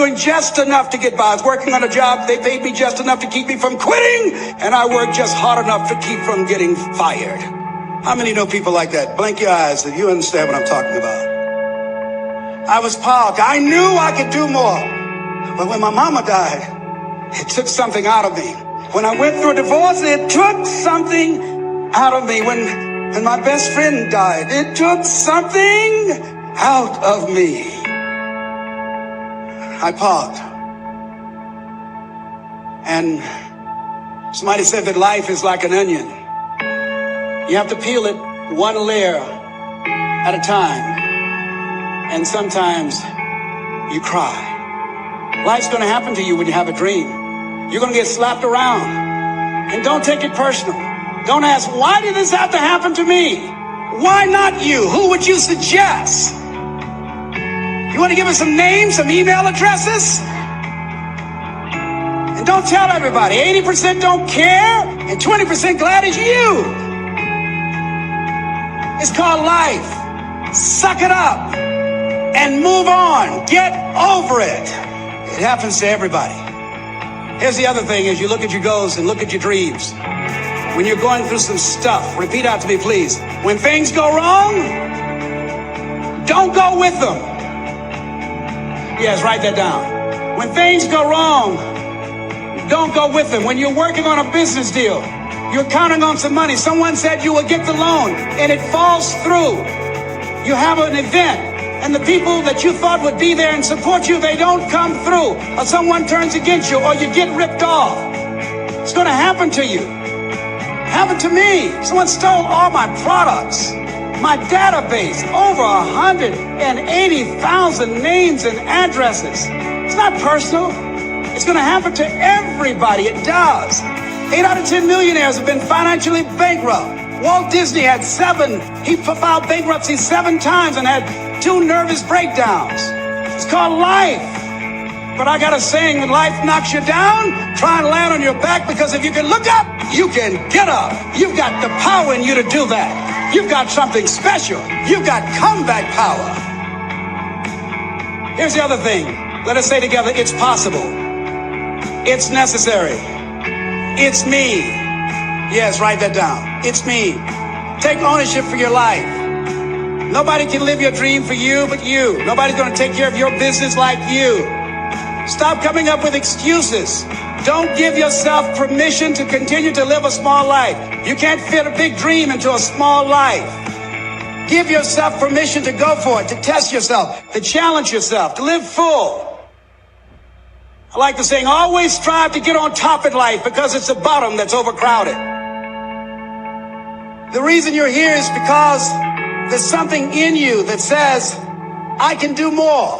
doing just enough to get by. I was working on a job. They paid me just enough to keep me from quitting, and I worked just hard enough to keep from getting fired. How many know people like that? Blink your eyes if you understand what I'm talking about. I was parked. I knew I could do more. But when my mama died, it took something out of me. When I went through a divorce, it took something out of me. When my best friend died, it took something out of me. I parked. And somebody said that life is like an onion. You have to peel it one layer at a time. And sometimes you cry. Life's going to happen to you when you have a dream. You're going to get slapped around. And don't take it personal. Don't ask, why did this have to happen to me? Why not you? Who would you suggest? You want to give us some names, some email addresses? And don't tell everybody. 80% don't care, and 20% glad it's you. It's called life. Suck it up and move on. Get over it. It happens to everybody. Here's the other thing: as you look at your goals and look at your dreams, when you're going through some stuff, repeat out to me, please. When things go wrong, don't go with them. Yes, write that down. When things go wrong, don't go with them. When you're working on a business deal, you're counting on some money. Someone said you will get the loan, and it falls through. You have an event, and the people that you thought would be there and support you, they don't come through. Or someone turns against you, or you get ripped off. It's going to happen to you. Happened to me. Someone stole all my products. My database, over 180,000 names and addresses. It's not personal. It's going to happen to everybody. It does. 8 out of 10 millionaires have been financially bankrupt. Walt Disney had 7. He filed bankruptcy 7 times and had 2 nervous breakdowns. It's called life. But I got a saying: when life knocks you down, try and land on your back, because if you can look up, you can get up. You've got the power in you to do that. You've got something special. You've got comeback power. Here's the other thing. Let us say together, it's possible. It's necessary. It's me. Yes, write that down. It's me. Take ownership for your life. Nobody can live your dream for you but you. Nobody's going to take care of your business like you. Stop coming up with excuses. Don't give yourself permission to continue to live a small life. You can't fit a big dream into a small life. Give yourself permission to go for it, to test yourself, to challenge yourself, to live full. I like the saying, always strive to get on top in life, because it's the bottom that's overcrowded. The reason you're here is because there's something in you that says, I can do more.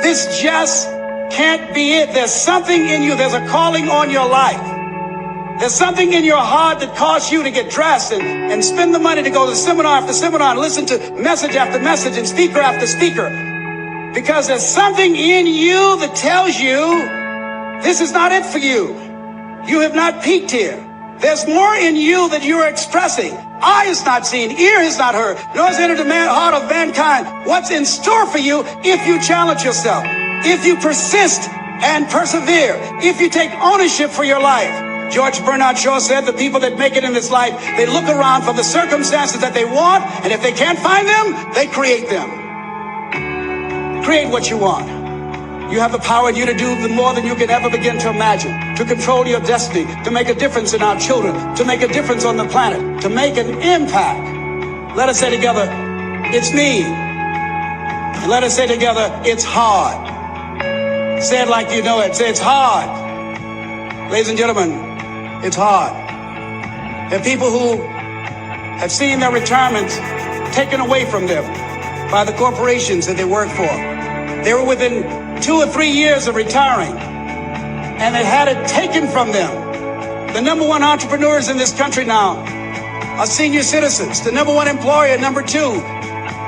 This just can't be it. There's something in you. There's a calling on your life. There's something in your heart that caused you to get dressed and spend the money to go to seminar after seminar and listen to message after message and speaker after speaker. Because there's something in you that tells you this is not it for you. You have not peaked here. There's more in you that you're expressing. Eye has not seen, ear has not heard, nor has entered the heart of mankind what's in store for you if you challenge yourself, if you persist and persevere, if you take ownership for your life. George Bernard Shaw said the people that make it in this life, they look around for the circumstances that they want, and if they can't find them, they create them. Create what you want. You have the power in you to do more than you can ever begin to imagine, to control your destiny, to make a difference in our children, to make a difference on the planet, to make an impact. Let us say together, it's me. And let us say together, it's hard. Say it like you know it. Say, it's hard. Ladies and gentlemen, it's hard. There are people who have seen their retirements taken away from them by the corporations that they work for. They were within 2 or 3 years of retiring, and they had it taken from them. The number 1 entrepreneurs in this country now are senior citizens. The number 1 employer, number 2,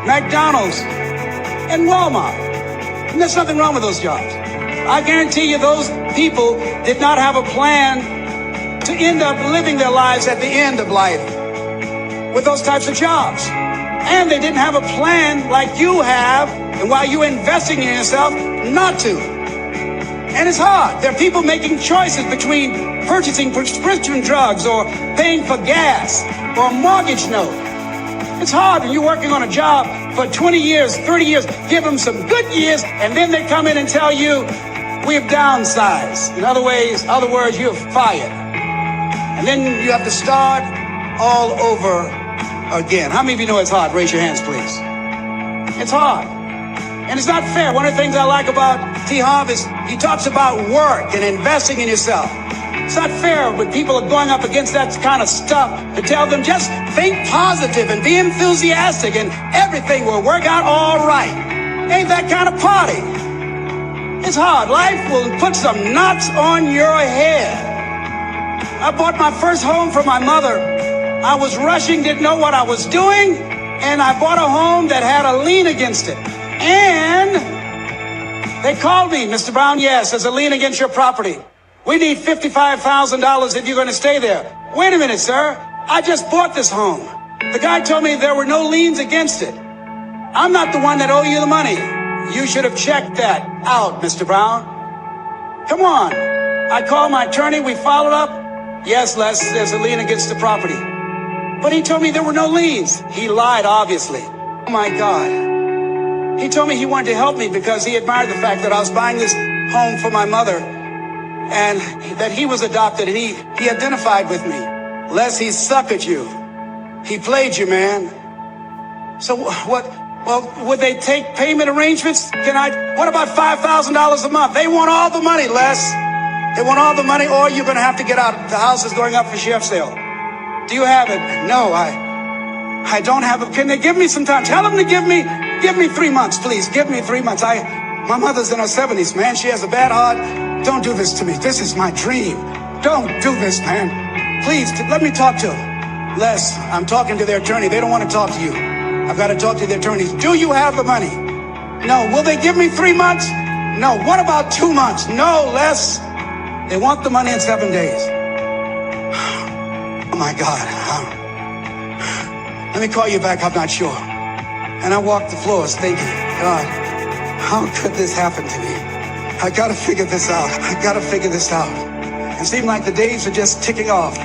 McDonald's and Walmart. And there's nothing wrong with those jobs. I guarantee you those people did not have a plan to end up living their lives at the end of life with those types of jobs. And they didn't have a plan like you have, and while you're investing in yourself, not to. And it's hard. There are people making choices between purchasing prescription drugs or paying for gas or a mortgage note. It's hard when you're working on a job for 20 years, 30 years, give them some good years, and then they come in and tell you, we've downsized. In other words, you're fired. And then you have to start all over again. How many of you know it's hard? Raise your hands, please. It's hard. And it's not fair. One of the things I like about T. Harv is he talks about work and investing in yourself. It's not fair when people are going up against that kind of stuff to tell them just think positive and be enthusiastic and everything will work out all right. Ain't that kind of party. It's hard. Life will put some knots on your head. I bought my first home for my mother. I was rushing, didn't know what I was doing, and I bought a home that had a lien against it. And they called me, Mr. Brown, yes, there's a lien against your property. We need $55,000 if you're going to stay there. Wait a minute, sir. I just bought this home. The guy told me there were no liens against it. I'm not the one that owe you the money. You should have checked that out, Mr. Brown. Come on. I called my attorney. We followed up. Yes, Les, there's a lien against the property. But he told me there were no liens. He lied, obviously. Oh, my God. He told me he wanted to help me because he admired the fact that I was buying this home for my mother and that he was adopted, and he identified with me. Les, he suckered you. He played you, man. So what? Well, would they take payment arrangements? What about $5,000 a month? They want all the money, Les. They want all the money, or you're going to have to get out. The house is going up for sheriff sale. Do you have it? No, I don't have it. Can they give me some time? Tell them to give me 3 months, please. Give me 3 months. My mother's in her 70s, man. She has a bad heart. Don't do this to me. This is my dream. Don't do this, man. Please, let me talk to them. Les, I'm talking to their attorney. They don't want to talk to you. I've got to talk to the attorneys. Do you have the money? No. Will they give me 3 months? No. What about 2 months? No, Les. They want the money in 7 days. Oh, my God. Let me call you back. I'm not sure. And I walked the floors thinking, God, how could this happen to me? I got to figure this out. I got to figure this out. It seemed like the days are just ticking off.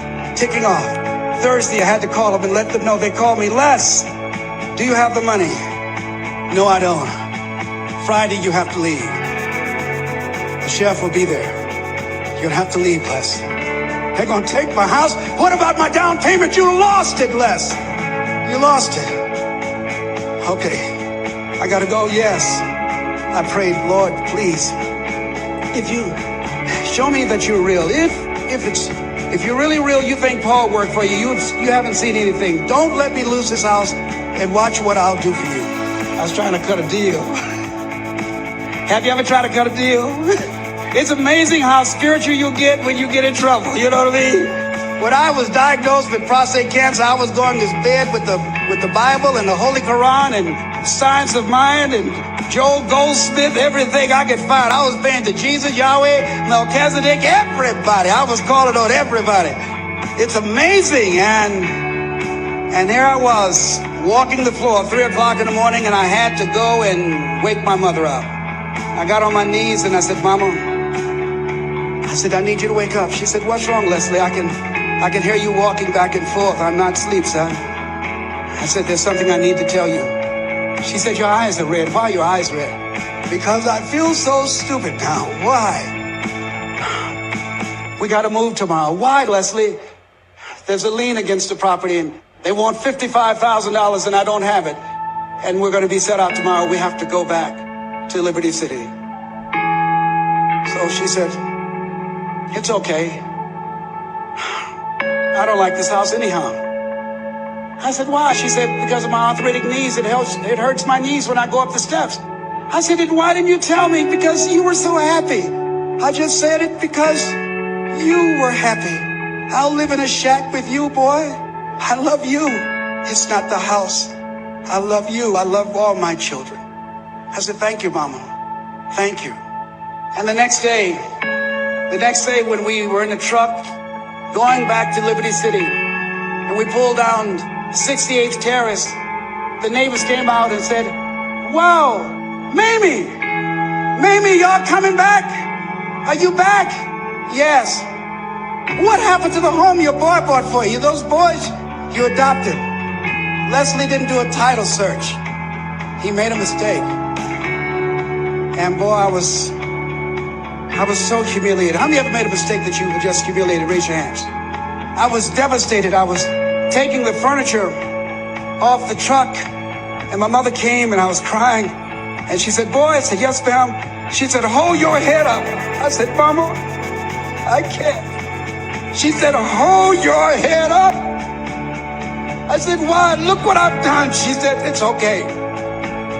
Thursday, I had to call them and let them know. They called me, Les, do you have the money? No, I don't. Friday, you have to leave. The sheriff will be there. You're going to have to leave, Les. They're going to take my house. What about my down payment? You lost it, Les. You lost it. Okay. I got to go. Yes. I prayed, Lord, please, if you show me that you're real, if you're really real, you think Paul worked for you, you haven't seen anything. Don't let me lose this house and watch what I'll do for you. I was trying to cut a deal. Have you ever tried to cut a deal? It's amazing how spiritual you get when you get in trouble. You know what I mean? When I was diagnosed with prostate cancer, I was going to bed with the Bible and the Holy Quran and Science of Mind and Joel Goldsmith, everything I could find. I was praying to Jesus, Yahweh, Melchizedek, everybody. I was calling on everybody. It's amazing. And here I was walking the floor at 3 o'clock in the morning, and I had to go and wake my mother up. I got on my knees and I said, Mama, I need you to wake up. She said, what's wrong, Leslie? I can hear you walking back and forth. I'm not asleep, son. I said, there's something I need to tell you. She said, your eyes are red. Why are your eyes red? Because I feel so stupid now. Why? We got to move tomorrow. Why, Leslie? There's a lien against the property, and they want $55,000, and I don't have it. And we're going to be set out tomorrow. We have to go back to Liberty City. So she said, it's okay. I don't like this house anyhow. I said, why? She said, because of my arthritic knees, it hurts my knees when I go up the steps. I said, then why didn't you tell me? Because you were so happy. I just said it because you were happy. I'll live in a shack with you, boy. I love you. It's not the house. I love you. I love all my children. I said, thank you, Mama. Thank you. And the next day when we were in the truck going back to Liberty City, and we pulled down 68th Terrace, the neighbors came out and said, wow, Mamie, y'all coming back? Are you back? Yes. What happened to the home your boy bought for you? Those boys you adopted. Leslie didn't do a title search. He made a mistake. And boy, I was so humiliated. How many ever made a mistake that you were just humiliated? Raise your hands. I was devastated. I was taking the furniture off the truck, and my mother came, and I was crying. And she said, boy, I said, yes, ma'am. She said, hold your head up. I said, Mama, I can't. She said, hold your head up. I said, why? Look what I've done. She said, it's okay.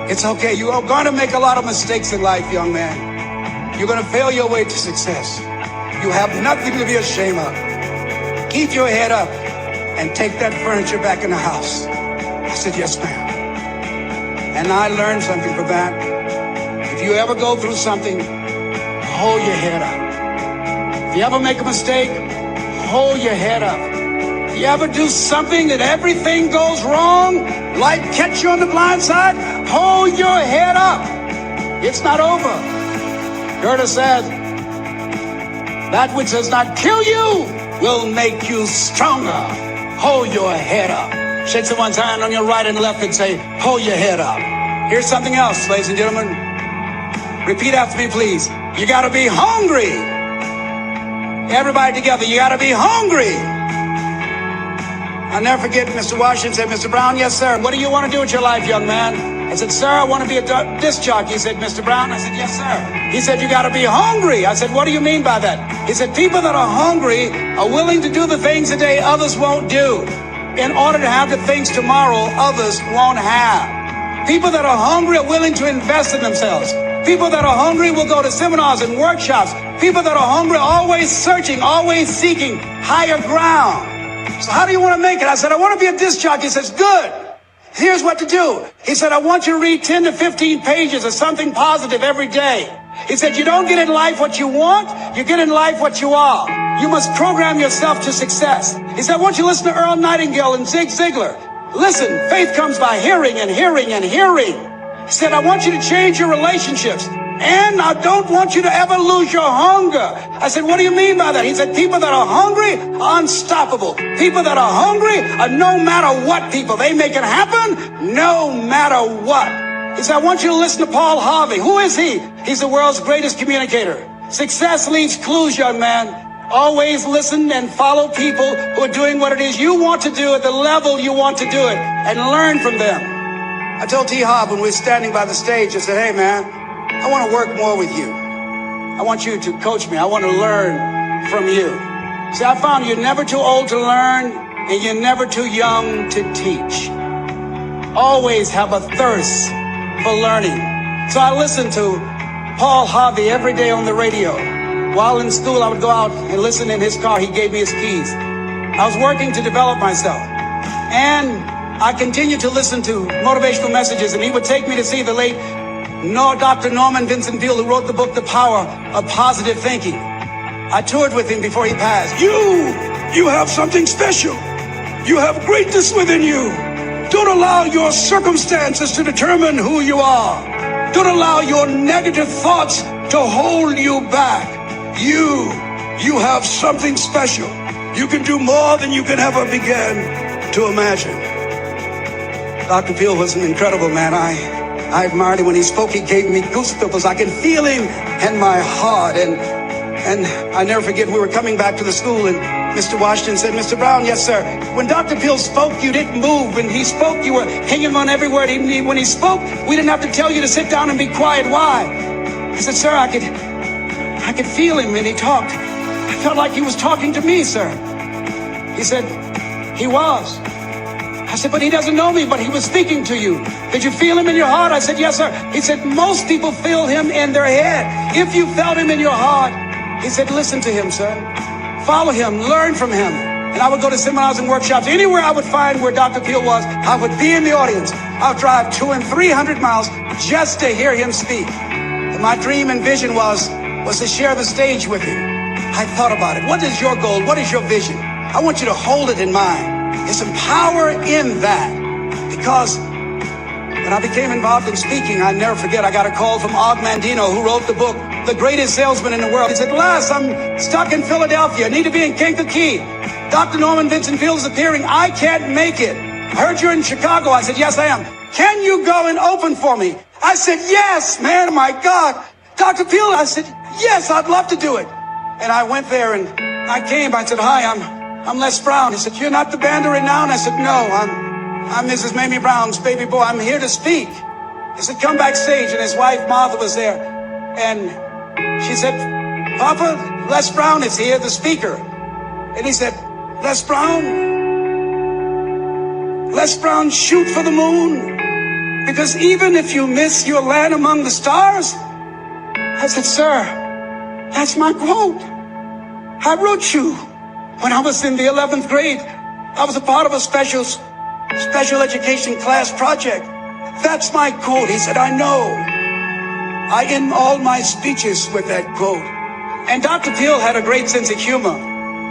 It's okay. You are going to make a lot of mistakes in life, young man. You're going to fail your way to success. You have nothing to be ashamed of. Keep your head up and take that furniture back in the house. I said, yes, ma'am. And I learned something from that. If you ever go through something, hold your head up. If you ever make a mistake, hold your head up. If you ever do something that everything goes wrong, like catch you on the blind side, hold your head up. It's not over. Goethe said, that which does not kill you will make you stronger. Hold your head up. Shake someone's hand on your right and left and say, hold your head up. Here's something else, ladies and gentlemen. Repeat after me, please. You gotta be hungry. Everybody together, you gotta be hungry. I'll never forget Mr. Washington said, Mr. Brown, yes, sir. What do you want to do with your life, young man? I said, sir, I want to be a disc jockey. He said, Mr. Brown? I said, yes, sir. He said, you got to be hungry. I said, what do you mean by that? He said, people that are hungry are willing to do the things today others won't do in order to have the things tomorrow others won't have. People that are hungry are willing to invest in themselves. People that are hungry will go to seminars and workshops. People that are hungry are always searching, always seeking higher ground. So how do you want to make it? I said, I want to be a disc jockey. He says, good. Here's what to do. He said, I want you to read 10 to 15 pages of something positive every day. He said, you don't get in life what you want, you get in life what you are. You must program yourself to success. He said, I want you to listen to Earl Nightingale and Zig Ziglar. Listen, faith comes by hearing and hearing and hearing. He said, I want you to change your relationships. And I don't want you to ever lose your hunger. I said, what do you mean by that? He said, people that are hungry are unstoppable. People that are hungry are no matter what people. They make it happen no matter what. He said, I want you to listen to Paul Harvey. Who is he? He's the world's greatest communicator. Success leaves clues, young man. Always listen and follow people who are doing what it is you want to do at the level you want to do it and learn from them. I told T. Hobb when we were standing by the stage, I said, hey, man, I want to work more with you. I want you to coach me. I want to learn from you. See, I found you're never too old to learn and you're never too young to teach. Always have a thirst for learning. So I listened to Paul Harvey every day on the radio. While in school, I would go out and listen in his car. He gave me his keys. I was working to develop myself. And I continued to listen to motivational messages, and he would take me to see the late Dr. Norman Vincent Peale, who wrote the book, The Power of Positive Thinking. I toured with him before he passed. You have something special. You have greatness within you. Don't allow your circumstances to determine who you are. Don't allow your negative thoughts to hold you back. You have something special. You can do more than you can ever begin to imagine. Dr. Peale was an incredible man. I admired him when he spoke. He gave me goosebumps. I could feel him in my heart. And I never forget, we were coming back to the school, and Mr. Washington said, Mr. Brown, yes, sir. When Dr. Peale spoke, you didn't move. When he spoke, you were hanging on every word. When he spoke, we didn't have to tell you to sit down and be quiet. Why? I said, sir, I could feel him when he talked. I felt like he was talking to me, sir. He said, he was. I said, but he doesn't know me, but he was speaking to you. Did you feel him in your heart? I said, yes, sir. He said, most people feel him in their head. If you felt him in your heart, he said, listen to him, sir. Follow him, learn from him. And I would go to seminars and workshops. Anywhere I would find where Dr. Peale was, I would be in the audience. I would drive 200 and 300 miles just to hear him speak. And my dream and vision was to share the stage with him. I thought about it. What is your goal? What is your vision? I want you to hold it in mind. There's some power in that, because when and I became involved in speaking. I never forget, I got a call from Og Mandino, who wrote the book, The Greatest Salesman in the World. He said, Les, I'm stuck in Philadelphia. I need to be in Kankakee. Dr. Norman Vincent Peale is appearing. I can't make it. I heard you're in Chicago. I said, yes, I am. Can you go and open for me? I said, yes, man, oh my God. Dr. Peale, I said, yes, I'd love to do it. And I went there and I came. I said, hi, I'm Les Brown. He said, you're not the band of renown? I said, no, I'm Mrs. Mamie Brown's baby boy. I'm here to speak. He said, come backstage. And his wife, Martha, was there. And she said, Papa, Les Brown is here, the speaker. And he said, Les Brown, shoot for the moon. Because even if you miss your land among the stars. I said, sir, that's my quote. I wrote you when I was in the 11th grade. I was a part of a special education class project. That's my quote. He said, I know. I end all my speeches with that quote. And Dr. Peale had a great sense of humor.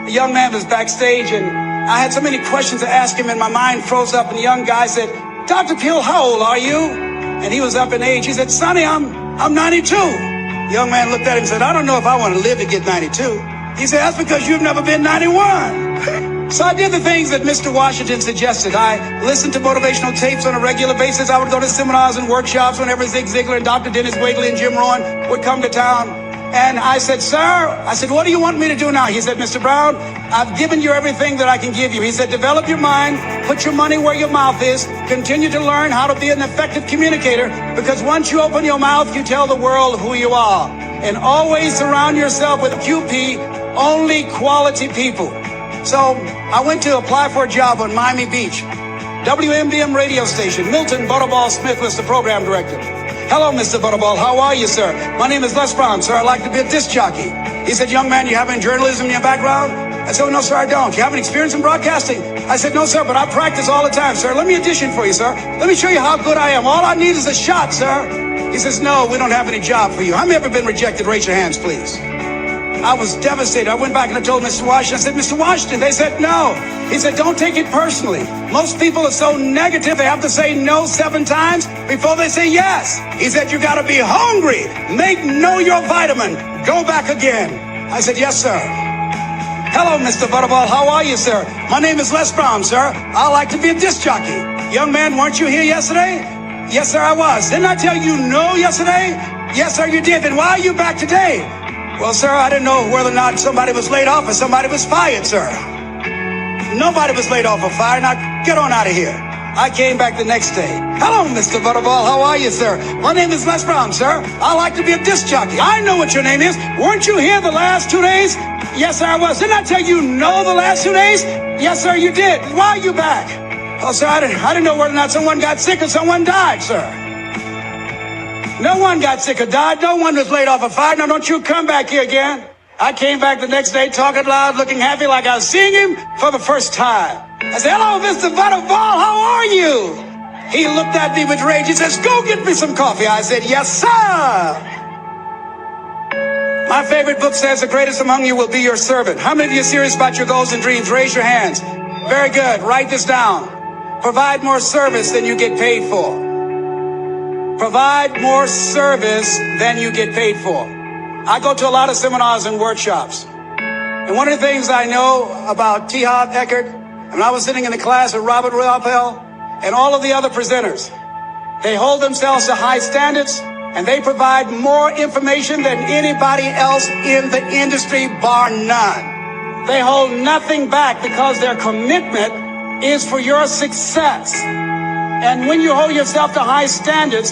The young man was backstage, and I had so many questions to ask him, and my mind froze up, and the young guy said, Dr. Peale, how old are you? And he was up in age. He said, Sonny, I'm 92. The young man looked at him and said, I don't know if I want to live to get 92. He said, that's because you've never been 91. So I did the things that Mr. Washington suggested. I listened to motivational tapes on a regular basis. I would go to seminars and workshops whenever Zig Ziglar and Dr. Dennis Wigley and Jim Rohn would come to town. And I said, sir, what do you want me to do now? He said, Mr. Brown, I've given you everything that I can give you. He said, develop your mind, put your money where your mouth is, continue to learn how to be an effective communicator, because once you open your mouth, you tell the world who you are. And always surround yourself with QP, only quality people. So I went to apply for a job on Miami Beach. WMBM radio station. Milton Butterball Smith was the program director. Hello, Mr. Butterball. How are you, sir? My name is Les Brown, sir. I'd like to be a disc jockey. He said, young man, you have any journalism in your background? I said, oh, no, sir, I don't. You have any experience in broadcasting? I said, no, sir, but I practice all the time, sir. Let me audition for you, sir. Let me show you how good I am. All I need is a shot, sir. He says, no, we don't have any job for you. How many ever been rejected? Raise your hands, please. I was devastated. I went back and I told Mr. Washington. I said, Mr. Washington. They said no. He said, don't take it personally. Most people are so negative, they have to say no 7 times before they say yes. He said, you got to be hungry. Know your vitamin. Go back again. I said, yes, sir. Hello, Mr. Butterball. How are you, sir? My name is Les Brown, sir. I like to be a disc jockey. Young man, weren't you here yesterday? Yes, sir, I was. Didn't I tell you no yesterday? Yes, sir, you did. Then why are you back today? Well, sir, I didn't know whether or not somebody was laid off or somebody was fired, sir. Nobody was laid off or fired. Now, get on out of here. I came back the next day. Hello, Mr. Butterball. How are you, sir? My name is Les Brown, sir. I like to be a disc jockey. I know what your name is. Weren't you here the last 2 days? Yes, sir, I was. Didn't I tell you no the last 2 days? Yes, sir, you did. Why are you back? Oh, sir, I didn't know whether or not someone got sick or someone died, sir. No one got sick or died. No one was laid off or fired. Now, don't you come back here again. I came back the next day talking loud, looking happy like I was seeing him for the first time. I said, hello, Mr. Butterball. How are you? He looked at me with rage. He says, go get me some coffee. I said, yes, sir. My favorite book says the greatest among you will be your servant. How many of you are serious about your goals and dreams? Raise your hands. Very good. Write this down. Provide more service than you get paid for. Provide more service than you get paid for. I go to a lot of seminars and workshops. And one of the things I know about T. Harv Eker, when I was sitting in the class with Robert Ruppel and all of the other presenters, they hold themselves to high standards and they provide more information than anybody else in the industry, bar none. They hold nothing back because their commitment is for your success. And when you hold yourself to high standards,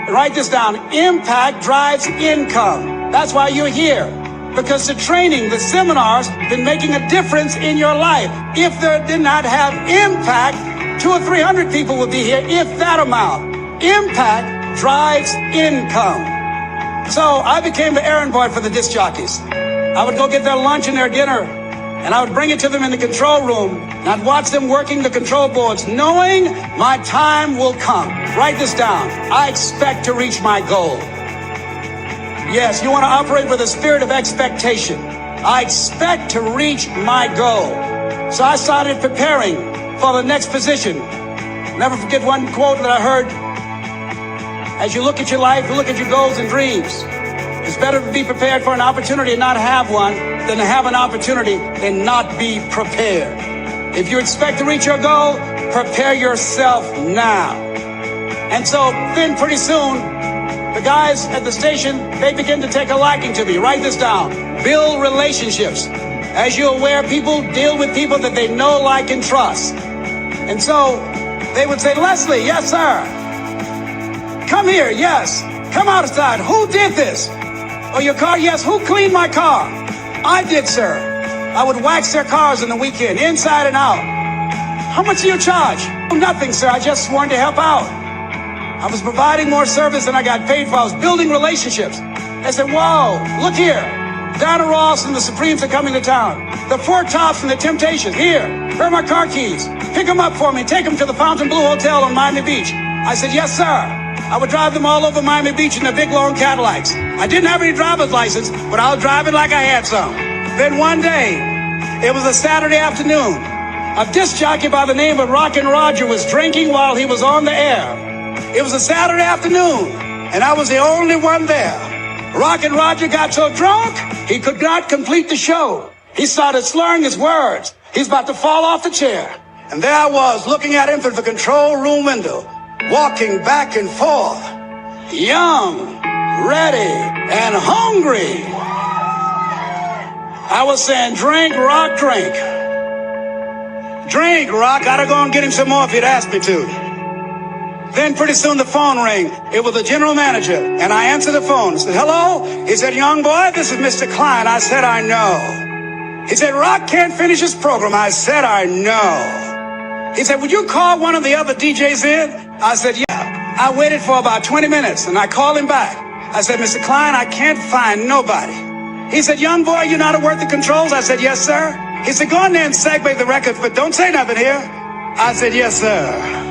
write this down, impact drives income. That's why you're here. Because the training, the seminars, been making a difference in your life. If they did not have impact, 200 or 300 people would be here, if that amount. Impact drives income. So I became the errand boy for the disc jockeys. I would go get their lunch and their dinner, and I would bring it to them in the control room, and I'd watch them working the control boards, knowing my time will come. Write this down. I expect to reach my goal. Yes, you want to operate with a spirit of expectation. I expect to reach my goal. So I started preparing for the next position. Never forget one quote that I heard as you look at your life, look at your goals and dreams. It's better to be prepared for an opportunity and not have one than to have an opportunity and not be prepared. If you expect to reach your goal, prepare yourself now. And so then pretty soon, the guys at the station, they begin to take a liking to me. Write this down. Build relationships. As you're aware, people deal with people that they know, like, and trust. And so they would say, Leslie, yes, sir. Come here, yes. Come outside. Who did this? Oh, your car? Yes. Who cleaned my car? I did, sir. I would wax their cars on the weekend, inside and out. How much do you charge? Oh, nothing, sir. I just wanted to help out. I was providing more service than I got paid for. I was building relationships. They said, whoa, look here. Donna Ross and the Supremes are coming to town. The Four Tops and the Temptations. Here are my car keys. Pick them up for me. Take them to the Fontainebleau Hotel on Miami Beach. I said, yes, sir. I would drive them all over Miami Beach in their big, long Cadillacs. I didn't have any driver's license, but I was driving like I had some. Then one day, it was a Saturday afternoon. A disc jockey by the name of Rockin' Roger was drinking while he was on the air. It was a Saturday afternoon, and I was the only one there. Rockin' Roger got so drunk, he could not complete the show. He started slurring his words. He's about to fall off the chair. And there I was, looking at him through the control room window, walking back and forth, young, ready, and hungry. I was saying, drink, Rock, drink. Drink, Rock. Gotta go and get him some more if he'd asked me to. Then pretty soon the phone rang. It was the general manager, and I answered the phone. I said, hello? He said, young boy, this is Mr. Klein. I said, I know. He said, Rock can't finish his program. I said, I know. He said, would you call one of the other DJs in? I said, yeah. I waited for about 20 minutes, and I called him back. I said, Mr. Klein, I can't find nobody. He said, young boy, you know how to work the controls? I said, yes, sir. He said, go in there and segue the record, but don't say nothing here. I said, yes, sir.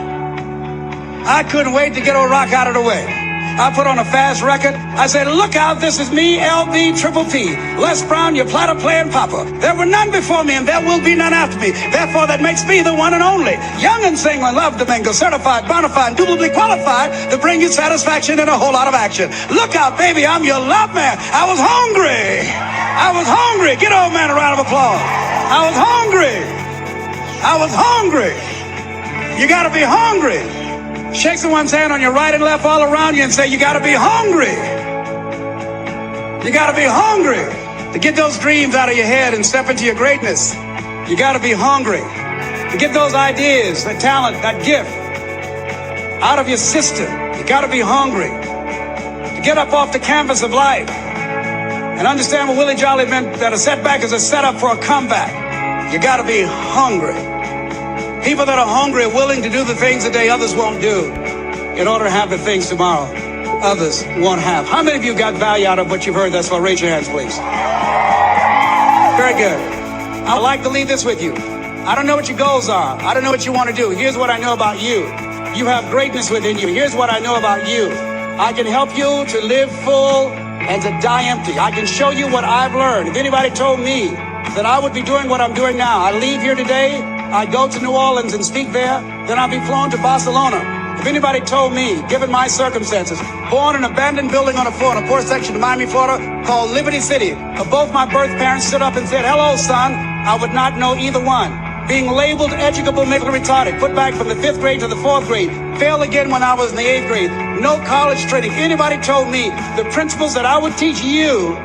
I couldn't wait to get old Rock out of the way. I put on a fast record. I said, look out, this is me, LB Triple P. Les Brown, your platter playing papa. There were none before me, and there will be none after me. Therefore, that makes me the one and only. Young and single and love to mingle, certified, bona fide, indubitably qualified to bring you satisfaction and a whole lot of action. Look out, baby, I'm your love man. I was hungry. I was hungry. Get old man a round of applause. I was hungry. I was hungry. You gotta be hungry. Shake someone's hand on your right and left all around you and say, you gotta be hungry. You gotta be hungry to get those dreams out of your head and step into your greatness. You gotta be hungry to get those ideas, that talent, that gift out of your system. You gotta be hungry to get up off the canvas of life and understand what Willie Jolly meant, that a setback is a setup for a comeback. You gotta be hungry. People that are hungry are willing to do the things that others won't do in order to have the things tomorrow others won't have. How many of you got value out of what you've heard thus far? Raise your hands, please. Very good. I'd like to leave this with you. I don't know what your goals are. I don't know what you want to do. Here's what I know about you. You have greatness within you. Here's what I know about you. I can help you to live full and to die empty. I can show you what I've learned. If anybody told me that I would be doing what I'm doing now, I leave here today, I'd go to New Orleans and speak there, then I'd be flown to Barcelona. If anybody told me, given my circumstances, born in an abandoned building on a poor section of Miami, Florida, called Liberty City, both my birth parents stood up and said, hello, son, I would not know either one. Being labeled educable, mentally retarded, put back from the 5th grade to the 4th grade, failed again when I was in the 8th grade, no college training. Anybody told me the principles that I would teach you,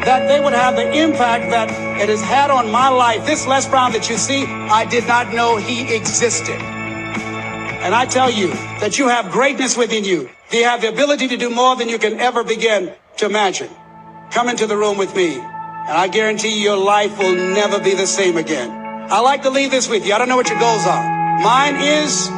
that they would have the impact that it has had on my life. This Les Brown that you see, I did not know he existed. And I tell you that you have greatness within you. You have the ability to do more than you can ever begin to imagine. Come into the room with me, and I guarantee you your life will never be the same again. I like to leave this with you. I don't know what your goals are. Mine is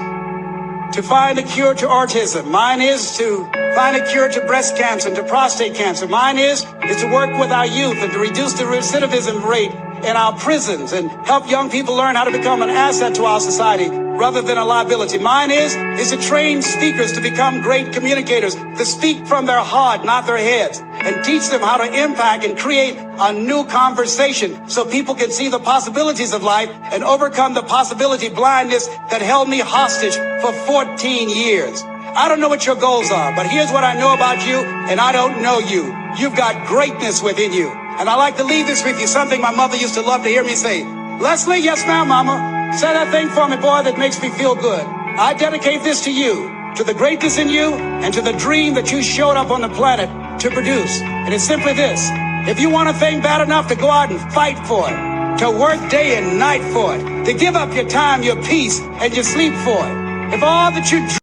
to find a cure to autism. Mine is to find a cure to breast cancer and to prostate cancer. Mine is to work with our youth and to reduce the recidivism rate in our prisons and help young people learn how to become an asset to our society rather than a liability. Mine is to train speakers to become great communicators, to speak from their heart, not their heads, and teach them how to impact and create a new conversation so people can see the possibilities of life and overcome the possibility blindness that held me hostage for 14 years. I don't know what your goals are, but here's what I know about you, and I don't know you. You've got greatness within you. And I like to leave this with you, something my mother used to love to hear me say. Leslie, yes ma'am, mama. Say that thing for me, boy, that makes me feel good. I dedicate this to you, to the greatness in you, and to the dream that you showed up on the planet to produce. And it's simply this. If you want a thing bad enough to go out and fight for it, to work day and night for it, to give up your time, your peace, and your sleep for it, if all that you